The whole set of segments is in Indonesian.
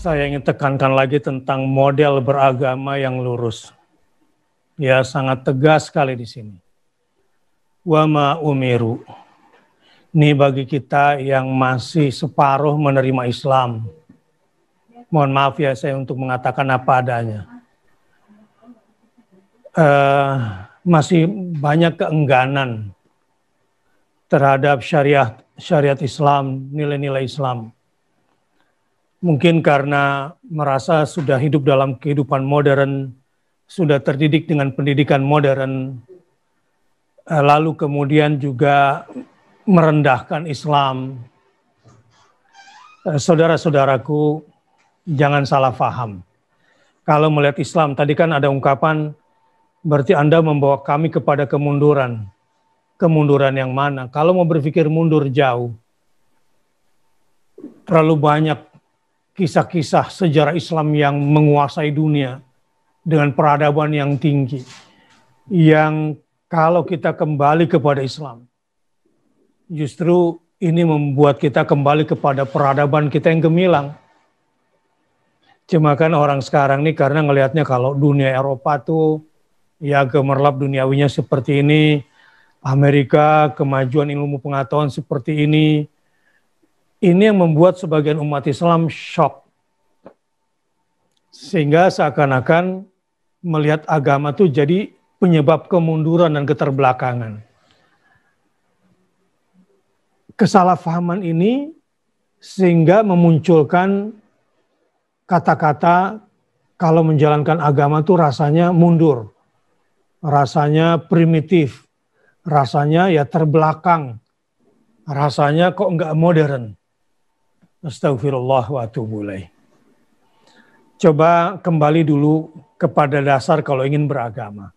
Saya ingin tekankan lagi tentang model beragama yang lurus. Ya, sangat tegas sekali di sini. Wa ma umiru. Ini bagi kita yang masih separuh menerima Islam. Mohon maaf ya saya untuk mengatakan apa adanya. Masih banyak keengganan terhadap syariat Islam, nilai-nilai Islam. Mungkin karena merasa sudah hidup dalam kehidupan modern, sudah terdidik dengan pendidikan modern, lalu kemudian juga merendahkan Islam. Saudara-saudaraku, jangan salah paham. Kalau melihat Islam, tadi kan ada ungkapan, berarti Anda membawa kami kepada kemunduran. Kemunduran yang mana? Kalau mau berpikir mundur jauh, terlalu banyak kisah-kisah sejarah Islam yang menguasai dunia dengan peradaban yang tinggi. Yang kalau kita kembali kepada Islam, justru ini membuat kita kembali kepada peradaban kita yang gemilang. Cuma kan orang sekarang nih karena ngelihatnya kalau dunia Eropa tuh ya gemerlap duniawinya seperti ini, Amerika kemajuan ilmu pengetahuan seperti ini yang membuat sebagian umat Islam shock. Sehingga seakan-akan melihat agama itu jadi penyebab kemunduran dan keterbelakangan. Kesalahpahaman ini sehingga memunculkan kata-kata kalau menjalankan agama itu rasanya mundur, rasanya primitif, rasanya ya terbelakang, rasanya kok enggak modern. Astagfirullah wa atubu ilaih. Coba kembali dulu kepada dasar kalau ingin beragama.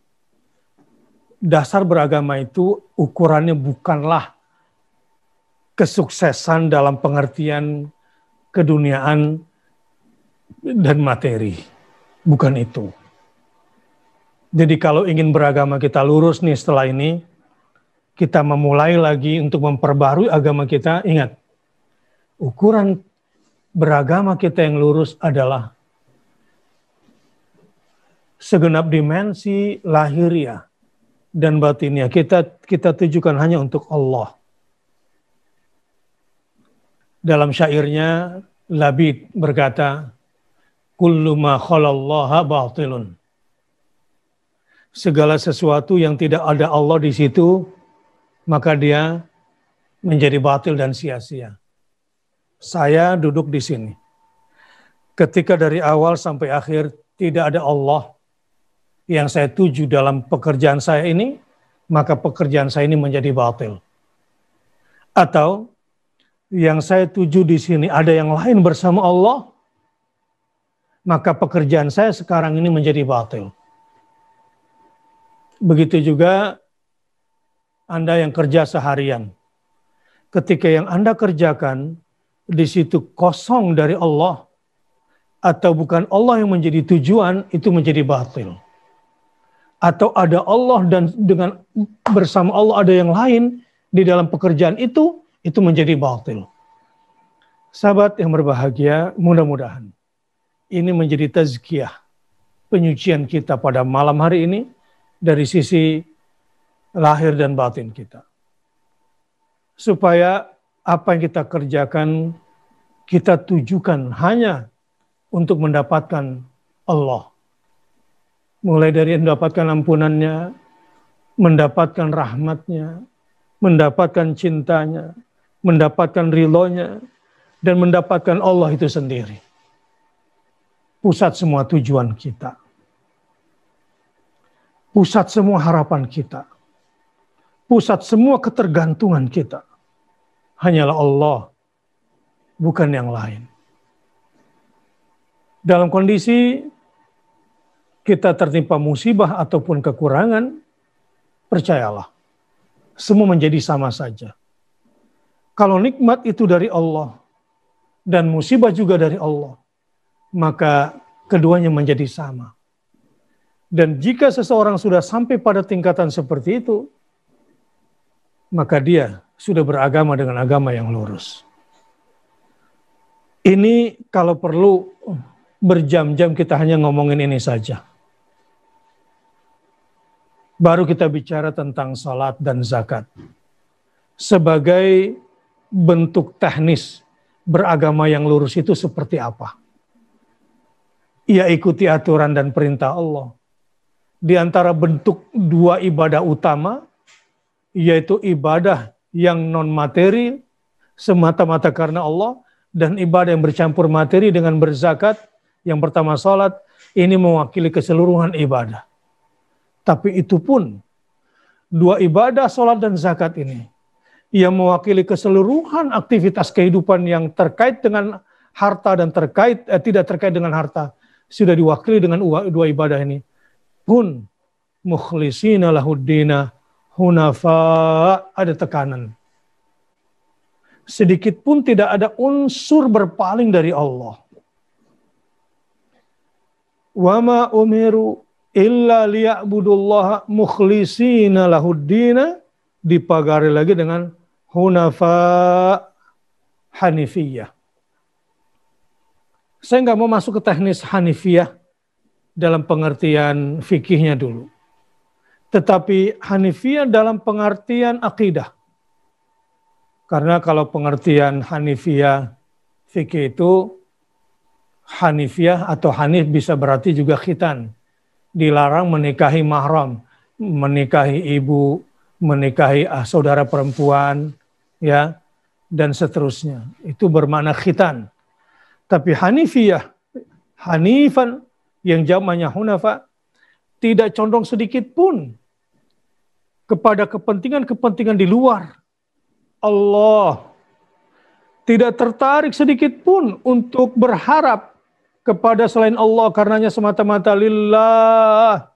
Dasar beragama itu ukurannya bukanlah kesuksesan dalam pengertian keduniaan dan materi. Bukan itu. Jadi kalau ingin beragama kita lurus nih setelah ini, kita memulai lagi untuk memperbarui agama kita, ingat, ukuran beragama kita yang lurus adalah segenap dimensi lahiriah dan batinnya kita tujukan hanya untuk Allah. Dalam syairnya Labid berkata, kullu ma khalallaha batilun. Segala sesuatu yang tidak ada Allah di situ, maka dia menjadi batil dan sia-sia. Saya duduk di sini. Ketika dari awal sampai akhir tidak ada Allah yang saya tuju dalam pekerjaan saya ini, maka pekerjaan saya ini menjadi batil. Atau yang saya tuju di sini ada yang lain bersama Allah, maka pekerjaan saya sekarang ini menjadi batil. Begitu juga Anda yang kerja seharian. Ketika yang Anda kerjakan di situ kosong dari Allah atau bukan Allah yang menjadi tujuan, itu menjadi batil. Atau ada Allah dan dengan bersama Allah ada yang lain di dalam pekerjaan itu menjadi batil. Sahabat yang berbahagia, mudah-mudahan ini menjadi tazkiyah, penyucian kita pada malam hari ini dari sisi lahir dan batin kita. Supaya apa yang kita kerjakan, kita tujukan hanya untuk mendapatkan Allah. Mulai dari mendapatkan ampunannya, mendapatkan rahmatnya, mendapatkan cintanya, mendapatkan ridhonya, dan mendapatkan Allah itu sendiri. Pusat semua tujuan kita. Pusat semua harapan kita. Pusat semua ketergantungan kita. Hanyalah Allah, bukan yang lain. Dalam kondisi kita tertimpa musibah ataupun kekurangan, percayalah, semua menjadi sama saja. Kalau nikmat itu dari Allah, dan musibah juga dari Allah, maka keduanya menjadi sama. Dan jika seseorang sudah sampai pada tingkatan seperti itu, maka dia sudah beragama dengan agama yang lurus. Ini kalau perlu berjam-jam kita hanya ngomongin ini saja. Baru kita bicara tentang salat dan zakat. Sebagai bentuk teknis beragama yang lurus itu seperti apa? Ia ikuti aturan dan perintah Allah. Di antara bentuk dua ibadah utama, yaitu ibadah yang non-materi, semata-mata karena Allah, dan ibadah yang bercampur materi dengan berzakat. Yang pertama salat, ini mewakili keseluruhan ibadah. Tapi itu pun, dua ibadah salat dan zakat ini, yang mewakili keseluruhan aktivitas kehidupan yang terkait dengan harta dan tidak terkait dengan harta, sudah diwakili dengan dua ibadah ini. Pun mukhlisina lahuddina hunafa, ada tekanan. Sedikit pun tidak ada unsur berpaling dari Allah. Wa ma umiru illa liya'budullaha mukhlisina lahuddina, dipagari lagi dengan hunafa hanifiyah. Saya nggak mau masuk ke teknis hanifiyah dalam pengertian fikihnya dulu. Tetapi hanifiyah dalam pengertian akidah. Karena kalau pengertian hanifiyah fikih itu, hanifiyah atau hanif bisa berarti juga khitan. Dilarang menikahi mahram, menikahi ibu, menikahi saudara perempuan, ya, dan seterusnya. Itu bermakna khitan. Tapi hanifiyah, hanifan, yang jamaknya hunafa, tidak condong sedikit pun kepada kepentingan-kepentingan di luar Allah. Tidak tertarik sedikit pun untuk berharap kepada selain Allah, karenanya semata-mata lillah.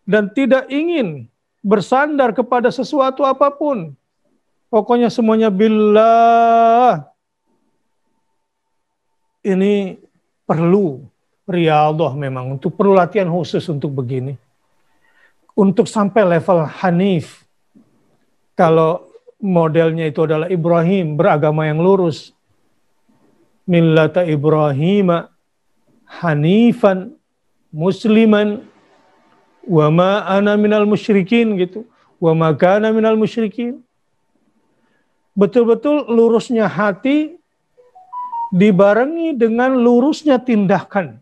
Dan tidak ingin bersandar kepada sesuatu apapun. Pokoknya semuanya billah. Ini perlu riyadhah memang, perlu latihan khusus untuk begini. Untuk sampai level hanif. Kalau modelnya itu adalah Ibrahim, beragama yang lurus. Millata Ibrahim hanifan musliman wa ma ana minal musyrikin gitu. Wa ma kana minal musyrikin. Betul-betul lurusnya hati dibarengi dengan lurusnya tindakan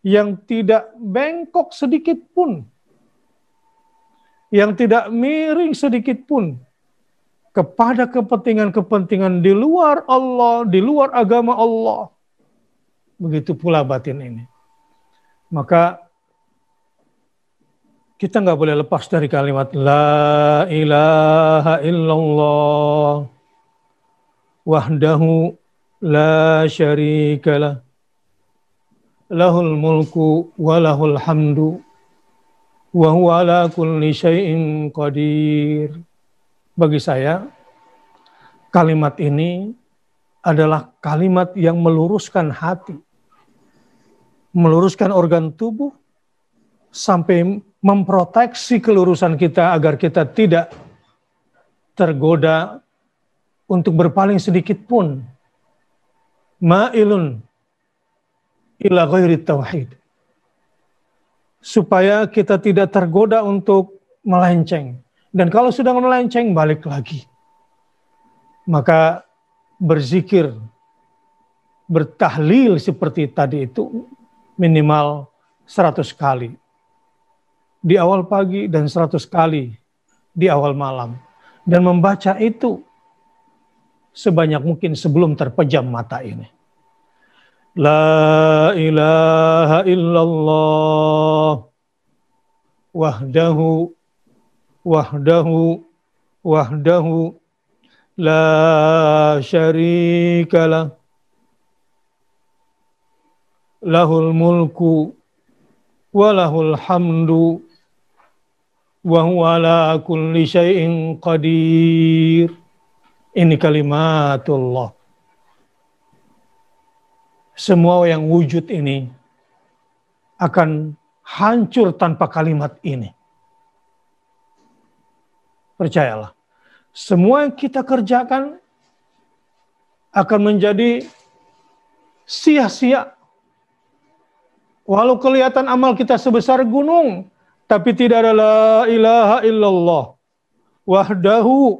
yang tidak bengkok sedikit pun, yang tidak miring sedikit pun kepada kepentingan-kepentingan di luar Allah, di luar agama Allah. Begitu pula batin ini. Maka kita nggak boleh lepas dari kalimat La ilaha illallah wahdahu la syarikalah lahul mulku wa lahul hamdu wa huwa ala kulli syai'in qadir. Bagi saya, kalimat ini adalah kalimat yang meluruskan hati, meluruskan organ tubuh, sampai memproteksi kelurusan kita agar kita tidak tergoda untuk berpaling sedikit pun. Ma'ilun ila ghairi tauhid. Supaya kita tidak tergoda untuk melenceng. Dan kalau sudah melenceng, balik lagi. Maka berzikir, bertahlil seperti tadi itu minimal 100 kali. Di awal pagi dan 100 kali di awal malam. Dan membaca itu sebanyak mungkin sebelum terpejam mata ini. La ilaha illallah wahdahu la syarikalah lahul mulku wa lahul hamdu wa huwa ala kulli syai'in qadir. Ini kalimatullah. Semua yang wujud ini akan hancur tanpa kalimat ini. Percayalah, semua yang kita kerjakan akan menjadi sia-sia. Walau kelihatan amal kita sebesar gunung, tapi tidak ada la ilaha illallah wahdahu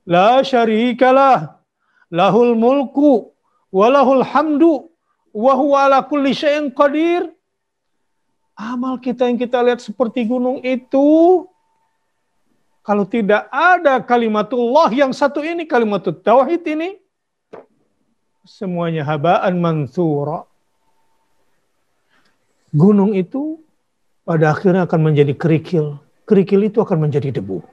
la syarikalah lahul mulku walahul hamdu wa huwa ala kulli syai'in qadir. Amal kita yang kita lihat seperti gunung itu, kalau tidak ada kalimatullah yang satu ini, kalimatut tauhid ini, semuanya habaan mansura. Gunung itu pada akhirnya akan menjadi kerikil. Kerikil itu akan menjadi debu.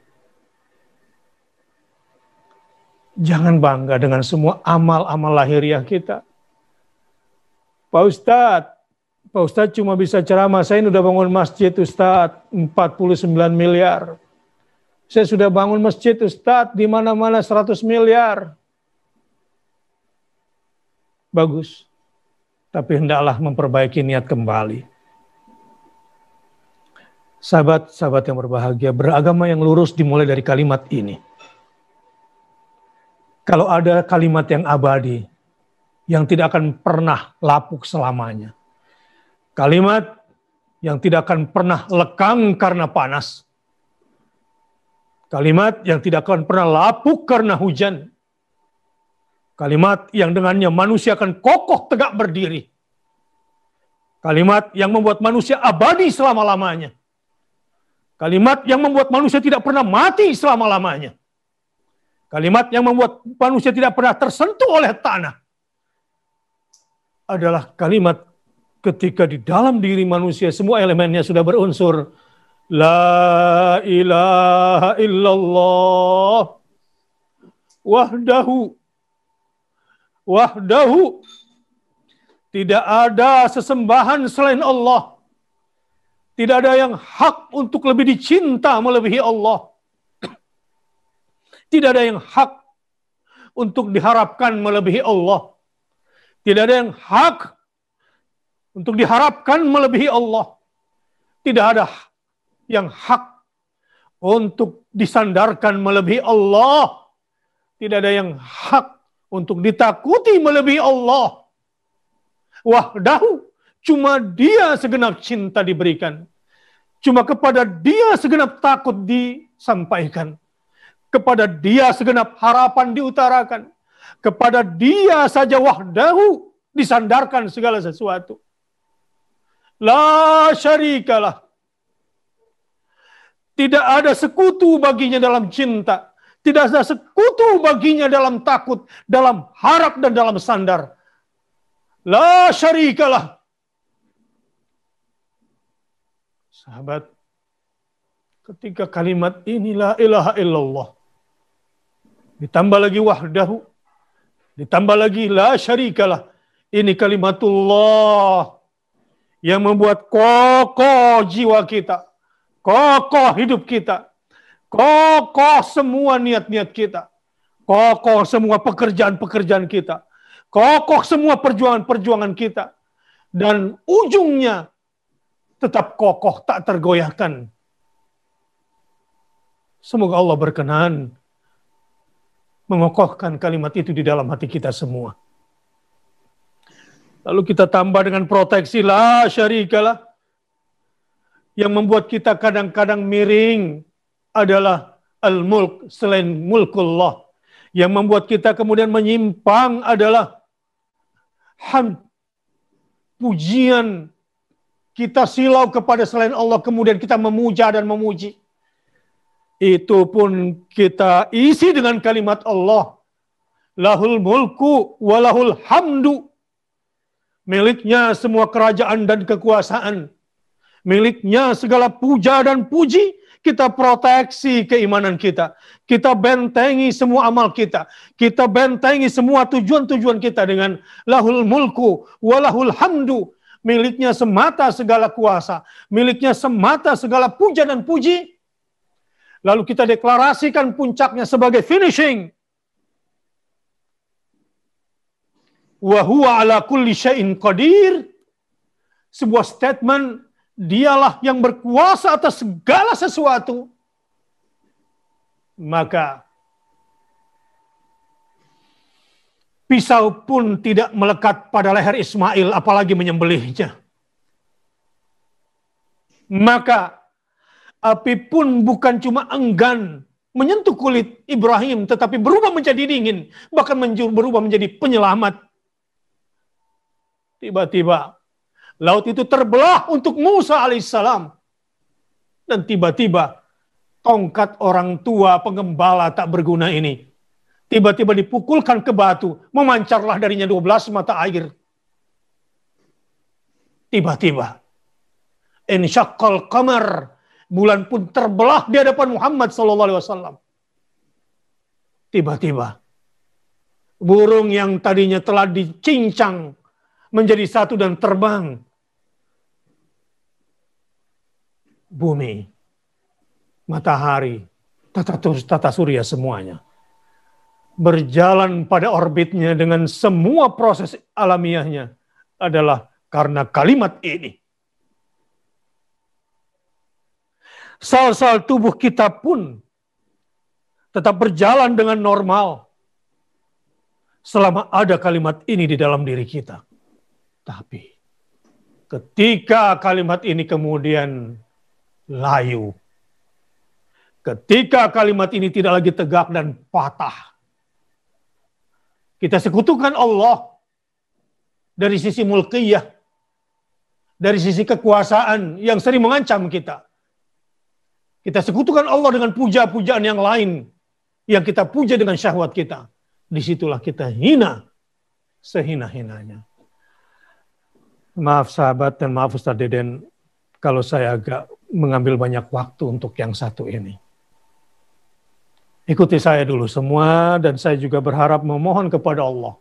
Jangan bangga dengan semua amal-amal lahiriah kita. Pak Ustadz cuma bisa ceramah. Saya ini udah bangun masjid Ustadz, 49 miliar. Saya sudah bangun masjid Ustadz, di mana-mana 100 miliar. Bagus. Tapi hendaklah memperbaiki niat kembali. Sahabat-sahabat yang berbahagia, beragama yang lurus dimulai dari kalimat ini. Kalau ada kalimat yang abadi, yang tidak akan pernah lapuk selamanya. Kalimat yang tidak akan pernah lekang karena panas. Kalimat yang tidak akan pernah lapuk karena hujan. Kalimat yang dengannya manusia akan kokoh tegak berdiri. Kalimat yang membuat manusia abadi selama-lamanya. Kalimat yang membuat manusia tidak pernah mati selama-lamanya. Kalimat yang membuat manusia tidak pernah tersentuh oleh tanah. Adalah kalimat ketika di dalam diri manusia semua elemennya sudah berunsur la ilaha illallah wahdahu tidak ada sesembahan selain Allah. Tidak ada yang hak untuk lebih dicinta melebihi Allah. Tidak ada yang hak untuk diharapkan melebihi Allah. Tidak ada yang hak untuk diharapkan melebihi Allah. Tidak ada yang hak untuk disandarkan melebihi Allah. Tidak ada yang hak untuk ditakuti melebihi Allah. Wahdahu, cuma Dia segenap cinta diberikan. Cuma kepada Dia segenap takut disampaikan. Kepada Dia segenap harapan diutarakan. Kepada Dia saja wahdahu disandarkan segala sesuatu. La syarikalah. Tidak ada sekutu baginya dalam cinta. Tidak ada sekutu baginya dalam takut, dalam harap dan dalam sandar. La syarikalah. Sahabat, ketika kalimat ini la ilaha illallah, ditambah lagi wahdahu, ditambah lagi la syarikalah, ini kalimatullah yang membuat kokoh jiwa kita, kokoh hidup kita, kokoh semua niat-niat kita, kokoh semua pekerjaan-pekerjaan kita, kokoh semua perjuangan-perjuangan kita, dan ujungnya tetap kokoh, tak tergoyahkan. Semoga Allah berkenan mengokohkan kalimat itu di dalam hati kita semua. Lalu kita tambah dengan proteksi la syarikalah. Yang membuat kita kadang-kadang miring adalah al-mulk selain mulkullah. Yang membuat kita kemudian menyimpang adalah hamd, pujian. Kita silau kepada selain Allah, kemudian kita memuja dan memuji. Itu pun kita isi dengan kalimat Allah. Lahul mulku walahul hamdu. Miliknya semua kerajaan dan kekuasaan. Miliknya segala puja dan puji. Kita proteksi keimanan kita. Kita bentengi semua amal kita. Kita bentengi semua tujuan-tujuan kita dengan lahul mulku walahul hamdu. Miliknya semata segala kuasa. Miliknya semata segala puja dan puji. Lalu kita deklarasikan puncaknya sebagai finishing. Wa huwa ala kulli syai'in qadir. Sebuah statement, dialah yang berkuasa atas segala sesuatu. Maka Pisau pun tidak melekat pada leher Ismail, apalagi menyembelihnya. Maka api pun bukan cuma enggan menyentuh kulit Ibrahim, tetapi berubah menjadi dingin, bahkan berubah menjadi penyelamat. Tiba-tiba laut itu terbelah untuk Musa alaihissalam. Dan tiba-tiba tongkat orang tua pengembala tak berguna ini tiba-tiba dipukulkan ke batu, memancarlah darinya 12 mata air. Tiba-tiba insyaqqal qamar, bulan pun terbelah di hadapan Muhammad SAW. Tiba-tiba burung yang tadinya telah dicincang menjadi satu dan terbang. Bumi, matahari, tata surya semuanya berjalan pada orbitnya dengan semua proses alamiahnya adalah karena kalimat ini. Sel-sel tubuh kita pun tetap berjalan dengan normal selama ada kalimat ini di dalam diri kita. Tapi ketika kalimat ini kemudian layu, ketika kalimat ini tidak lagi tegak dan patah, kita sekutukan Allah dari sisi mulkiyah, dari sisi kekuasaan yang sering mengancam kita. Kita sekutukan Allah dengan puja-pujaan yang lain yang kita puja dengan syahwat kita. Disitulah kita hina sehina-hinanya. Maaf sahabat dan maaf Ustaz Deden kalau saya agak mengambil banyak waktu untuk yang satu ini. Ikuti saya dulu semua, dan saya juga berharap memohon kepada Allah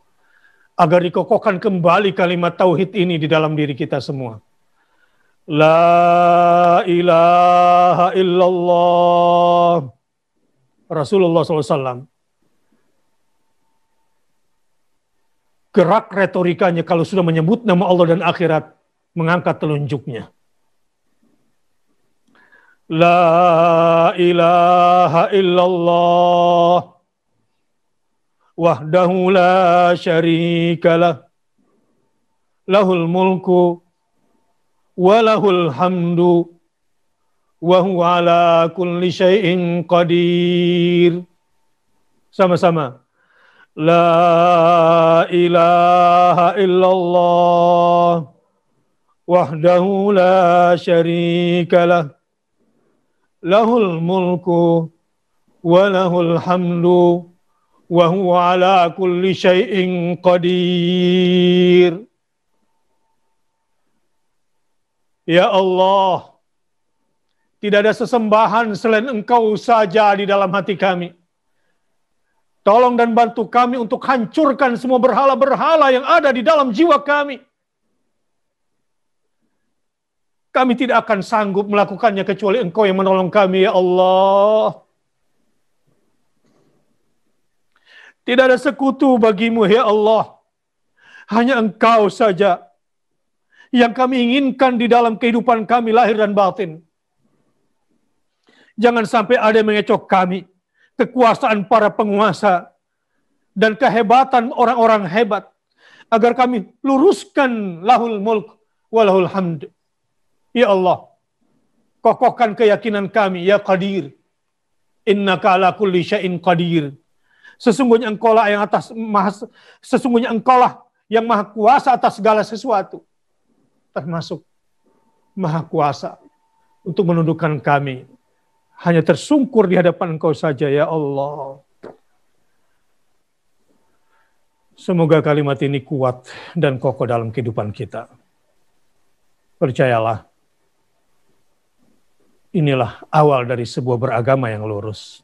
agar dikokohkan kembali kalimat tauhid ini di dalam diri kita semua. La ilaha illallah. Rasulullah SAW gerak retorikanya kalau sudah menyebut nama Allah dan akhirat, mengangkat telunjuknya. La ilaha illallah wahdahu la syarikalah lahul mulku wa lahul hamdu wa huwa ala kulli syai'in qadir. Sama-sama. La ilaha illallah wahdahu la syarikalah lahul mulku wa lahul hamdu wa huwa ala kulli syai'in qadir. Ya Allah, tidak ada sesembahan selain Engkau saja di dalam hati kami. Tolong dan bantu kami untuk hancurkan semua berhala-berhala yang ada di dalam jiwa kami. Kami tidak akan sanggup melakukannya kecuali Engkau yang menolong kami, ya Allah. Tidak ada sekutu bagimu, ya Allah. Hanya Engkau saja yang kami inginkan di dalam kehidupan kami lahir dan batin. Jangan sampai ada yang mengecoh kami, kekuasaan para penguasa, dan kehebatan orang-orang hebat, agar kami luruskan lahul mulk wa lahul hamd. Ya Allah, kokohkan keyakinan kami, ya Qadir. Innaka ala kulli syai'in qadir. Sesungguhnya Engkaulah yang maha kuasa atas segala sesuatu. Termasuk maha kuasa untuk menundukkan kami. Hanya tersungkur di hadapan Engkau saja, ya Allah. Semoga kalimat ini kuat dan kokoh dalam kehidupan kita. Percayalah, inilah awal dari sebuah beragama yang lurus.